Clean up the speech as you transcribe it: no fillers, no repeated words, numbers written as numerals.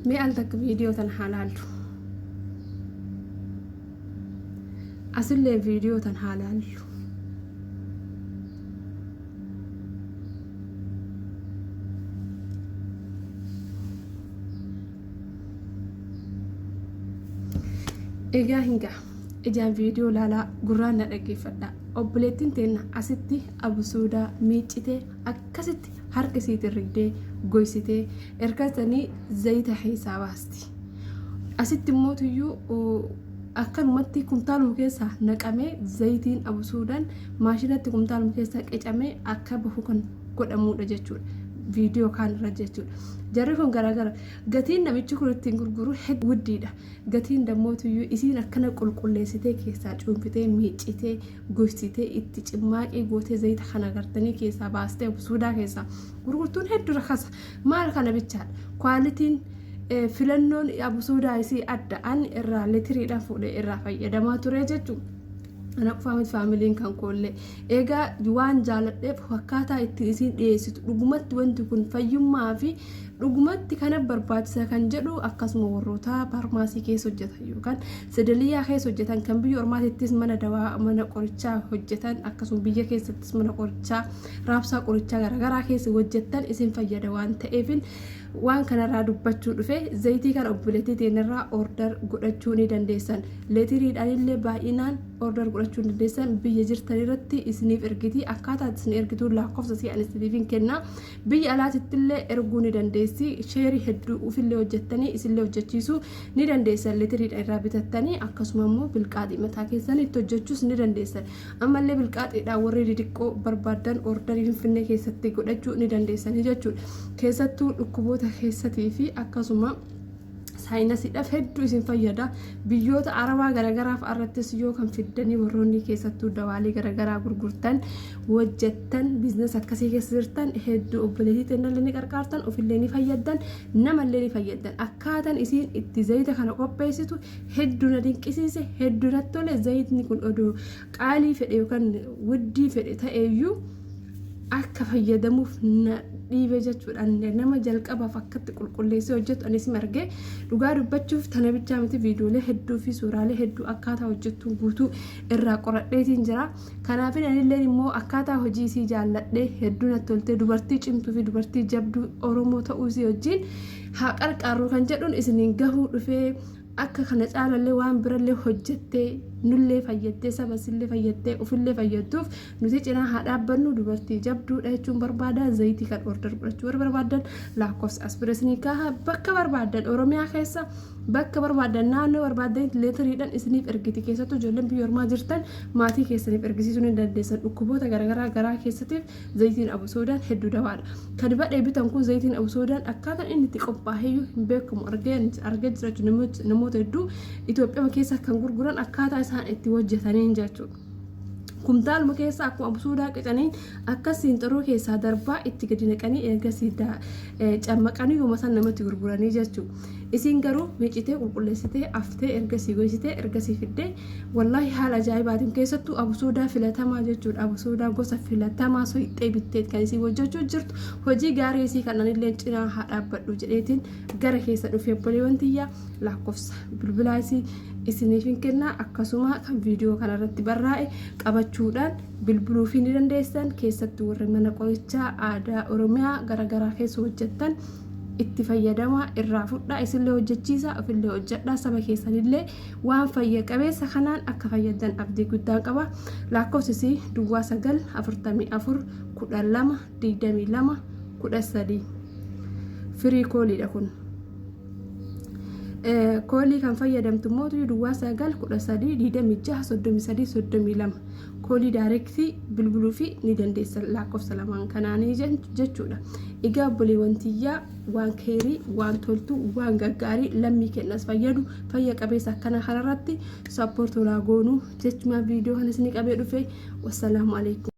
مي ألتك فيديو تنحالالو أسلي فيديو تنحالالو إيجا هنجا إجان فيديو لالا قرانا لكي فدا obboleettiin teenya asitti abusuudaa miicitee akkasitti harka isiitiin rigdee goysitee ergasanii zayita keessaa baasti. Asitti immoo tuyyuu akkanumatti kumtaaluma keessaa naqamee zayitiin abusuudhaan maashinatti kumtaaluma keessaa qicamee akka bahu kan godhamudha jechuudha. Viidiyoo kanarra jechuudha. Jarri kun garagara gatiin namichi kun ittiin gurguru hedduu guddiidha. Gatiin damootuyyuu isiin akkana qulqulleessitee keessaa cuunfitee miicitee gogsitee itti cimmaaqii gootee zayita kana gartanii keessaa baastee abusuudaa keessaa gurgurtuun hedduu rakasa. Maal kana bichaadha kwaalitiin filannoon abusuudaa isii adda ani irraa litiriidhaan fuudhee irraa fayyadamaa ture jechuudha. Ana qofaa faamiliin kan koollee egaa waan jaaladheef akkaataa itti isiin dhiyeessitu dhugumatti wanti kun fayyummaa fi dhugumatti kana barbaachisa kan jedhu akkasuma warroota farmaasii keessa hojjetan yookaan sedeliyaa keessa hojjetan kan biyya ormaatittis mana dawaa mana qorichaa hojjetan akkasuma biyya keessattis mana qorichaa raabsaa qorichaa garagaraa keessa hojjetan isin fayyada waan ta'eefin waan kanarraa dubbachuu dhufe zayitii kan obboleettii teenirraa order godhachuu ni dandeessan leetiriidhaan illee baay'inaan order godhachuu dandeessan biyya jirtan irratti isiniif ergitii akkaataa isin ergituu lakkoofsa si anistitiifin kennaa biyya alaatitti illee erguu ni dandeessi sheerii hedduu ufillee hojjettanii isinlee hojjechiisuu ni dandeessan leetiriidhaan irraa bitattanii akkasuma immoo bilqaaxii mataa keessan itti hojjechuus ni dandeessan ammallee bilqaaxiidhaan warri xixiqqoo barbaadan orderii finfinnee keessatti godhachuu ni dandeessan jechuudha keessattuu dhukkuboota keessatii fi akkasuma saayinasiidhaaf hedduu isin fayyada biyyoota arabaa garagaraaf irrattis yoo kan fiddanii warroonni keessattuu dawaalee garagaraa gurgurtan hojjettan biizines akkasii keessa jirtan hedduu obboleettii teennallee ni qarqaartan ofillee ni fayyadan namallee ni fayyadan akkaataan isiin itti zayita kana qopheessitu hedduu na dinqisiise hedduu natti tole zayitni kun odoo qaalii fedhe yookaan wuddii fedhe ta'eeyyuu akka fayyadamuuf na dhiibe jechuudhaan nama jalqabaaf akkatti qulqulleessee hojjetu anis margee dhugaa dubbachuuf tana bichaa miti viidiyoolee hedduu fi suuraalee hedduu akkaataa hojjettu guutuu irraa qoradheetiin jira kanaaf anillee immoo akkaataa hojii isii jaalladhee hedduu natti toltee dubartii cimtuu fi dubartii jabduu oromoo ta'uu isii wajjin haa qarqaarru kan jedhuun isiniin gahuu dhufee akka kana caalallee waan birallee hojjettee nullee fayyaddee sabasillee fayyaddee ofillee fayyadduuf nuti cinaa haa dhaabbannu dubartii jabduudha jechuun barbaada zayitii kan order godhachuu barbaadan lakkoofsa aspireesnii kaha bakka barbaadan oromiyaa keessa bakka barbaadan naannoo barbaadan leetiriidhaan isiniif ergiti keessattuu ijoolleen biyya ormaa jirtan maatii keessaniif ergisiisuu ni dandeessan dhukkuboota garagaraa garaa keessatiif zayitiin abusoodaan hedduu dawaadha kan badhee bitan kun zayitiin abusoodaan akkaataan inni itti qophaa'eeyyuu hin beekamu argee jiraachuu namoota hedduu Itoophiyaa keessa kan gurguran akkaataa isaan itti hojjetaniin jechuudha. Kumtaaluma keessa akkuma abusuudaa qicanii akkasiin xiroo keessaa darbaa itti gadi naqanii ergasii cammaqanii yooma san namatti gurguranii jechuudha. Isiin garuu miicitee qulqulleessitee aftee ergasii goysitee ergasii fiddee wallaahi haala ajaa'ibaatiin keessattuu abusuudaa filatamaa jechuudha. Abusuudaa gosa filatamaa soixxee bitteet kan isii hojjechuu jirtu hojii gaarii isii kan anillee cinaa haa dhaabbadhu jedheetiin gara keessa dhufee obboleewwan tiyyaa lakkoofsa bilbilaa isii isiniif kennaa akkasuma kan viidiyoo kanarratti barraa'e qabachuudhaan bilbiluuf ni dandeessan keessattuu warri mana qorichaa aadaa oromiyaa garagaraa keessa hojjettan itti fayyadamaa irraa fudhaa isinlee hojjechiisa ofillee hojjedhaa saba keessanillee waan fayya qabeessa kanaan akka fayyadan abdii guddaa qaba lakkoofsi duwwaa 944 12 22 13 firii kooliidha kun koolii kan fayyadamtu mootu duwwaa 913 koolii daayirektii bilbiluu fi ni dandeessan lakkoofsa lamaan kanaanii jechuudha. Egaa obboleewwan tiyyaa waan keerii waan toltuu waan gaggaarii lammii kennas fayyadu fayya qabeessa akkana kanarratti sappoortii olaa goonuu jechuudha viidiyoo kanas ni qabee dhufe wassalaamu alaikum.